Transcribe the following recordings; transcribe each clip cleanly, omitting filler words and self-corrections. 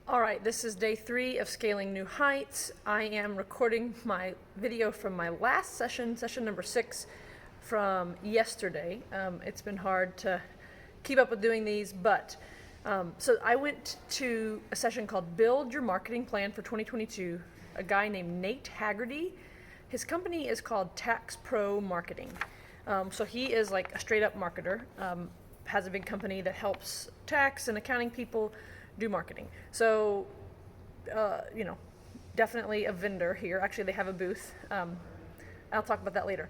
All right, this is day 3 of Scaling New Heights. I am recording my video from my last session number 6 from yesterday. It's been hard to keep up with doing these, but so I went to a session called Build Your Marketing Plan for 2022. A guy named Nate Hagerty. His company is called Tax Pro Marketing. So he is like a straight up marketer, has a big company that helps tax and accounting people do marketing. So, definitely a vendor here. Actually, they have a booth. I'll talk about that later.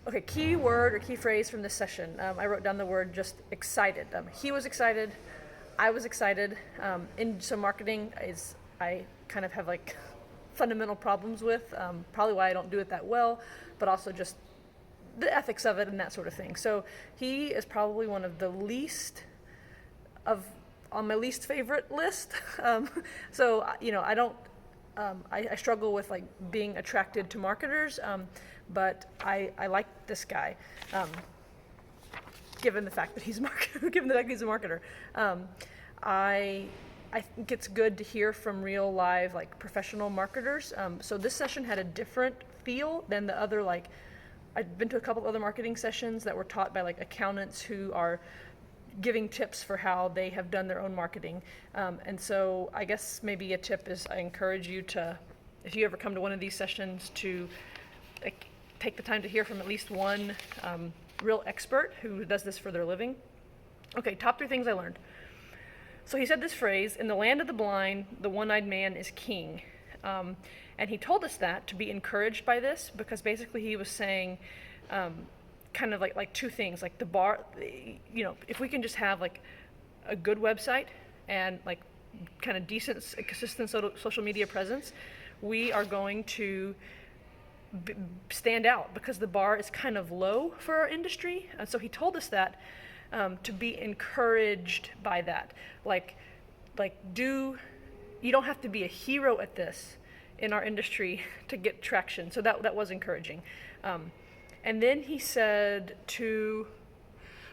Okay, key word or key phrase from this session. I wrote down the word just excited. He was excited. I was excited. So marketing is, I kind of have like fundamental problems with, probably why I don't do it that well, but also just the ethics of it and that sort of thing. So he is probably one of the least on my least favorite list. So, I don't, I struggle with like being attracted to marketers, but I like this guy, given the fact that he's a marketer. I think it's good to hear from real live, like professional marketers. So this session had a different feel than the other, like, I've been to a couple other marketing sessions that were taught by like accountants who are giving tips for how they have done their own marketing. And so I guess maybe a tip is I encourage you to, if you ever come to one of these sessions, to take the time to hear from at least one real expert who does this for their living. Okay, top 3 things I learned. So he said this phrase, in the land of the blind, the one-eyed man is king. And he told us that to be encouraged by this, because basically he was saying, kind of like 2 things, like the bar, if we can just have like a good website and like kind of decent, consistent social media presence, we are going to stand out, because the bar is kind of low for our industry. And so he told us that to be encouraged by that. You don't have to be a hero at this in our industry to get traction. So that was encouraging. And then he said to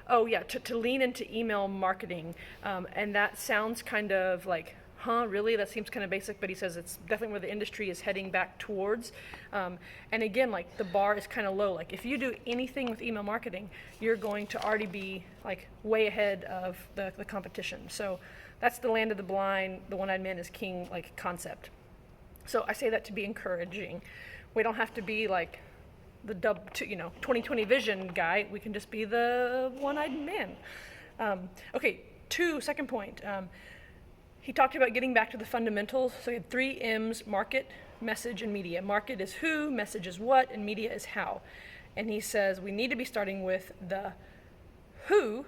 lean into email marketing. And that sounds kind of like, really? That seems kind of basic, but he says it's definitely where the industry is heading back towards. And again, like the bar is kind of low. Like if you do anything with email marketing, you're going to already be like way ahead of the competition. So that's the land of the blind, the one-eyed man is king, like concept. So I say that to be encouraging. We don't have to be like the 2020 vision guy. We can just be the one-eyed man. Second point. He talked about getting back to the fundamentals. So he had 3 M's: market, message, and media. Market is who, message is what, and media is how. And he says we need to be starting with the who,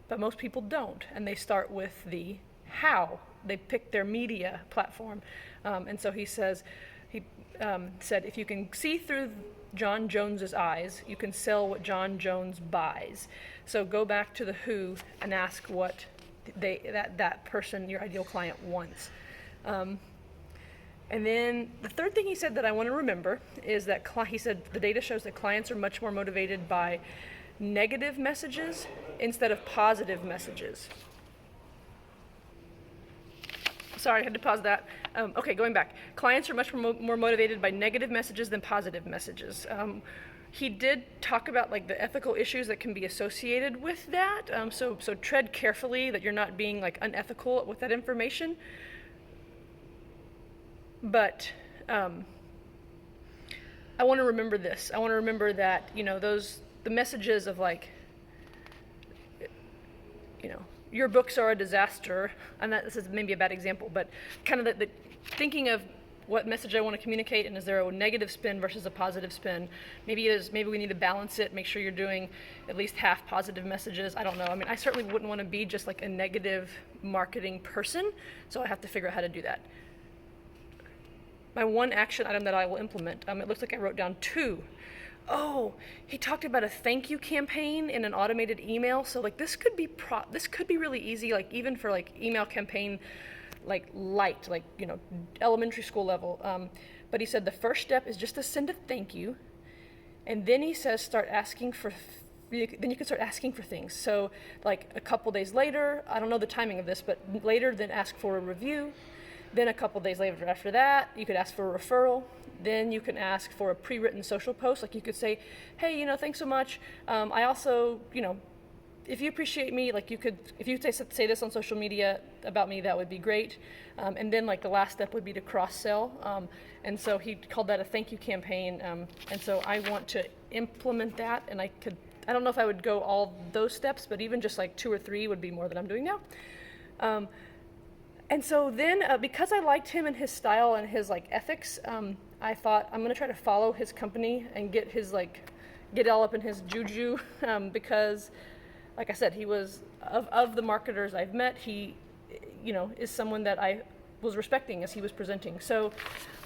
but most people don't. And they start with the how. They pick their media platform. And so he said, if you can see through John Jones's eyes, you can sell what John Jones buys. So go back to the who and ask what that person, your ideal client, wants. And then the third thing he said that I want to remember is that he said the data shows that clients are much more motivated by negative messages instead of positive messages. Sorry, I had to pause that. Going back. Clients are much more motivated by negative messages than positive messages. He did talk about like the ethical issues that can be associated with that. So tread carefully that you're not being like unethical with that information. But I want to remember this. I want to remember that, the messages of like, your books are a disaster, and this is maybe a bad example, but kind of the thinking of what message I want to communicate, and is there a negative spin versus a positive spin? Maybe we need to balance it, make sure you're doing at least half positive messages. I don't know. I mean, I certainly wouldn't want to be just like a negative marketing person, so I have to figure out how to do that. My one action item that I will implement, it looks like I wrote down 2. Oh, he talked about a thank you campaign in an automated email. So like this could be really easy, like even for like email campaign, like light, like elementary school level. But he said the first step is just to send a thank you, and then he says start asking for then you can start asking for things. So like a couple days later, I don't know the timing of this, but later then ask for a review. Then a couple days later after that, you could ask for a referral. Then you can ask for a pre-written social post. Like you could say, hey, thanks so much. I also, if you appreciate me, like if you say this on social media about me, that would be great. And then like the last step would be to cross-sell. And so he called that a thank you campaign. And so I want to implement that, and I don't know if I would go all those steps, but even just like 2 or 3 would be more than I'm doing now. And so then, because I liked him and his style and his like ethics, I thought I'm gonna try to follow his company and get all up in his juju, because, like I said, he was of the marketers I've met, he, is someone that I was respecting as he was presenting. So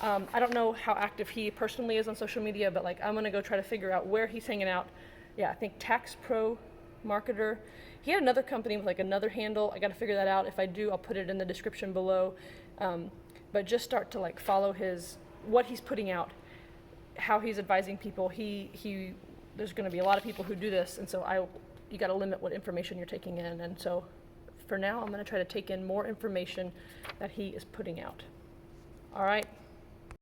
I don't know how active he personally is on social media, but like I'm gonna go try to figure out where he's hanging out. Yeah, I think Tax Pro Marketer. He had another company with like another handle. I got to figure that out. If I do, I'll put it in the description below. But just start to like follow what he's putting out, how he's advising people. There's going to be a lot of people who do this, and so you got to limit what information you're taking in. And so for now, I'm going to try to take in more information that he is putting out. All right.